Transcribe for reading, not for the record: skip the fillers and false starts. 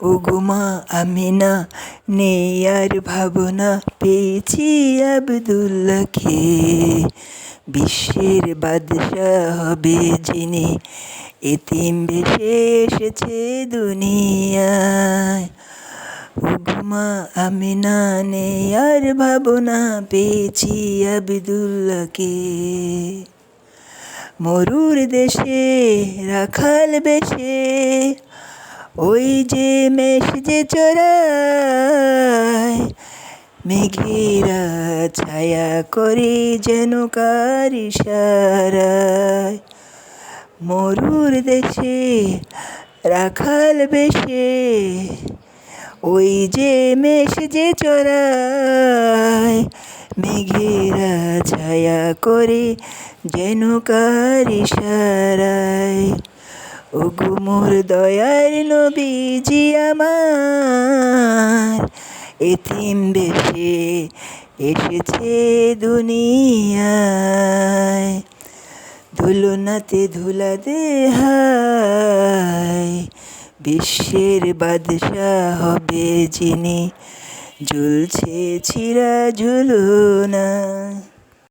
ওগুমা আমিনা নেই আর ভাবনা, পেয়েছি আব্দুল্লাহকে। বিশ্বের বাদশাহ হবে যিনি, এতিম ভেসে এসেছে দুনিয়ায়। ওগুমা আমিনা নেই আর ভাবনা, পেয়েছি আব্দুল্লাহকে। মরুর দেশে রাখাল বেশে, ওই যে মেষ যে চড়ায়, মেঘেরা ছায়া করে যেন কার ইশারায়। মরুর দেশে রাখাল বেশে, ওই যে মেষ যে চড়ায়, মেঘেরা ছায়া করে যেন কার ইশারায়। ওগো মোর দয়ার নবীজি আমার, এতিম বেশে এসেছে দুনিয়ায়। দুলনাতে ধুলা দে হায়, বিশ্বের বাদশাহ হবে যিনি, ঝুলছে ছিঁড়া ঝুলনা।